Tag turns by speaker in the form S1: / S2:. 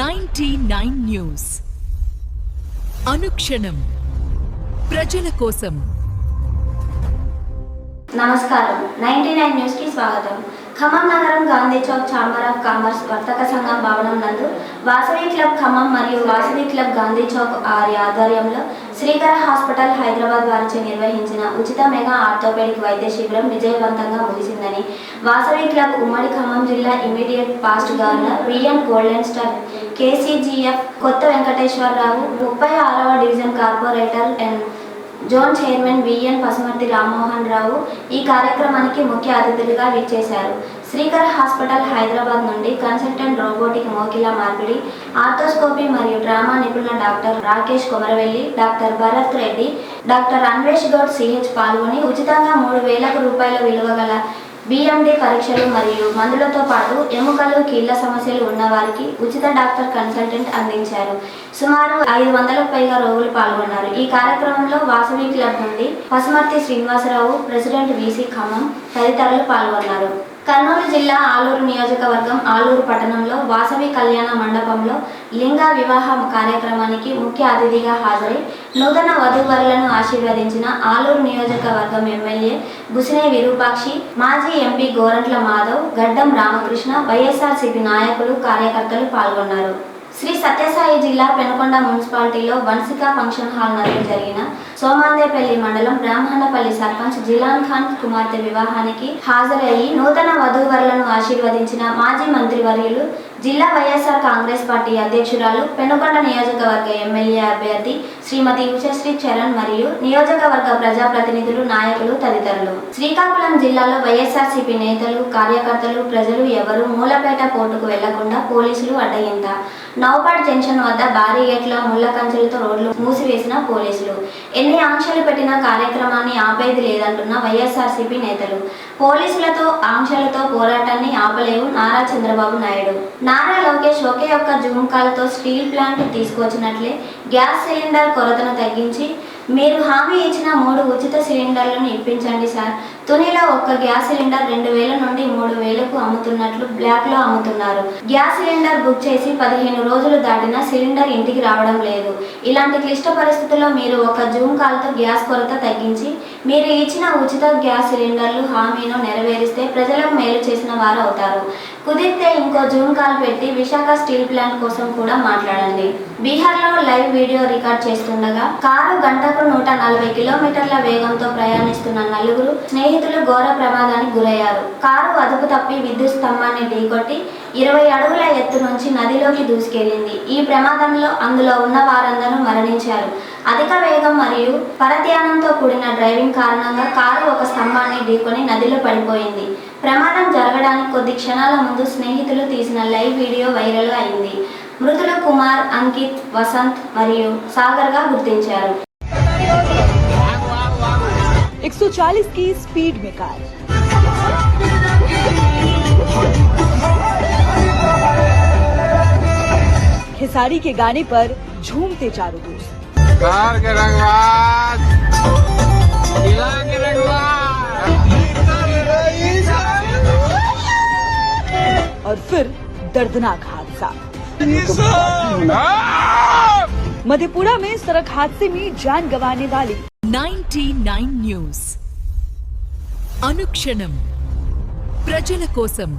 S1: 99 news అనుక్షణం ప్రజల కోసం.
S2: నమస్కారం. 99 న్యూస్ కి స్వాగతం. ఖమ్మం నగరం Gandhi Chowk chamber of commerce వర్తక సంఘం భవనం నందు వాసవి క్లబ్ ఖమ్మం మరియు వాసవి క్లబ్ గాంధీ చౌక్ ఆధ్వర్యంలో శ్రీకర హాస్పిటల్ హైదరాబాద్ వారిచే నిర్వహించిన ఉచిత మెగా ఆర్థోపెడిక్ వైద్య శిబిరం విజయవంతంగా ముగిసిందని వాసవి క్లబ్ ఉమ్మడి ఖమ్మం జిల్లా immediate past governor VN golden star KCGF Kotha Venkateswararao 36వ division corporator and zone chairman VN Pasumarthi Rammohan Rao ఈ కార్యక్రమానికి ముఖ్య అతిథులుగా విచ్చేశారు. శ్రీకర్ హాస్పిటల్ హైదరాబాద్ నుండి కన్సల్టెంట్ రోబోటిక్ మోకిలా మార్పిడి, ఆర్థోస్కోపీ మరియు డ్రామా నిపుణుల doctor Rakesh Komaravelli, doctor Bharat Reddy, doctor Anvesh Goud CH పాల్గొని ఉచితంగా 3,000 రూపాయల విలువ గల బిఎండి పరీక్షలు మరియు మందులతో పాటు ఎముకలు కీళ్ల సమస్యలు ఉన్నవారికి ఉచిత డాక్టర్ కన్సల్టెంట్ అందించారు. సుమారు 500కు పైగా రోగులు పాల్గొన్నారు. ఈ కార్యక్రమంలో వాసవి క్లబ్ నుండి పసుమర్తి శ్రీనివాసరావు, ప్రెసిడెంట్ వీసీ ఖమ్మం తదితరులు పాల్గొన్నారు. కర్నూలు జిల్లా ఆలూరు నియోజకవర్గం ఆలూరు పట్టణంలో వాసవి కళ్యాణ మండపంలో లింగ వివాహ కార్యక్రమానికి ముఖ్య అతిథిగా హాజరై నూతన వధూవరులను ఆశీర్వదించిన ఆలూరు నియోజకవర్గం ఎమ్మెల్యే బుసినే విరూపాక్షి, మాజీ ఎంపీ గోరంట్ల మాధవ్, గడ్డం రామకృష్ణ, వైఎస్ఆర్సీపీ నాయకులు, కార్యకర్తలు పాల్గొన్నారు. శ్రీ సత్యసాయి జిల్లా పెనుకొండ మున్సిపాలిటీలో వన్సికా ఫంక్షన్ హాల్ నందు జరిగిన సోమాందేపల్లి మండలం బ్రాహ్మణపల్లి సర్పంచ్ జిలాన్ ఖాన్ కుమార్తె వివాహానికి హాజరయ్యి నూతన వధూవరులను ఆశీర్వదించిన మాజీ మంత్రివర్యులు, జిల్లా వైఎస్ఆర్ కాంగ్రెస్ పార్టీ అధ్యక్షురాలు, పెనుకొండ నియోజకవర్గ ఎమ్మెల్యే అభ్యర్థి శ్రీమతి ఉషశ్రీ చరణ్ మరియు నియోజకవర్గ ప్రజాప్రతినిధులు, నాయకులు తదితరులు. శ్రీకాకుళం జిల్లాలో వైఎస్ఆర్సీపీ నేతలు, కార్యకర్తలు, ప్రజలు ఎవరూ మూలపేట కోర్టుకు వెళ్లకుండా పోలీసులు అడ్డగింత. నౌపాడ్ జంక్షన్ వద్ద భారీ గేట్ల ముళ్ల కంచెలతో రోడ్లు మూసివేసిన పోలీసులు. ఎన్ని ఆంక్షలు పెట్టినా కార్యక్రమాన్ని ఆపేది లేదంటున్న వైఎస్ఆర్సీపీ నేతలు. పోలీసులతో ఆంక్షలతో పోరాటాన్ని ఆపలేవు నారా చంద్రబాబు నాయుడు. నారా లోకేష్ ఒకే ఒక్క జూమ్ కాల్తో స్టీల్ ప్లాంట్ తీసుకొచ్చినట్లే గ్యాస్ సిలిండర్ కొరతను తగ్గించి మీరు హామీ ఇచ్చిన 3 ఉచిత సిలిండర్లను ఇప్పించండి సార్. తునిలో ఒక్క గ్యాస్ సిలిండర్ 2,000 నుండి 3,000కు అమ్ముతున్నట్లు బ్లాక్లో అమ్ముతున్నారు. గ్యాస్ సిలిండర్ బుక్ చేసి 15 రోజులు దాటినా సిలిండర్ ఇంటికి రావడం లేదు. ఇలాంటి క్లిష్ట పరిస్థితుల్లో మీరు ఒక జూమ్ కాల్తో గ్యాస్ కొరత తగ్గించి మీరు ఇచ్చిన ఉచిత గ్యాస్ సిలిండర్లు హామీను నెరవేరిస్తే ప్రజలకు మేలు చేసిన వారు అవుతారు. కుదిరితే ఇంకో జూమ్ కాల్ పెట్టి విశాఖ స్టీల్ ప్లాంట్ కోసం కూడా మాట్లాడండి. బీహార్లో లైవ్ వీడియో రికార్డ్ చేస్తుండగా కారు గంటకు 140 కిలోమీటర్ల వేగంతో ప్రయాణిస్తున్న 4 స్నేహితులు ఘోర ప్రమాదానికి గురయ్యారు. కారు అదుపు తప్పి విద్యుత్ స్తంభాన్ని ఢీకొట్టి 20 అడుగుల ఎత్తు నుంచి నదిలోకి దూసుకెళ్లింది. ఈ ప్రమాదంలో అందులో ఉన్న వారందరూ మరణించారు. అధిక వేగం మరియు పరధ్యానంతో కూడిన డ్రైవింగ్ కారణంగా కారు ఒక స్తంభాన్ని ఢీకొని నదిలో పడిపోయింది. ప్రమాదం జరగడానికి కొద్ది క్షణాల ముందు స్నేహితులు తీసిన లైవ్ వీడియో వైరల్ అయింది. మృతులు కుమార్, అంకిత్, వసంత్ మరియు సాగర్గా గుర్తించారు.
S1: 140 की स्पीड में कार, खेसारी के गाने पर झूमते चारों दोस्त,
S3: कार के रंगवाज, किला के रंगवाज,
S1: और फिर दर्दनाक हादसा। मधेपुरा में सड़क हादसे में जान गंवाने वाली 99 న్యూస్ అనుక్షణం ప్రజల కోసం.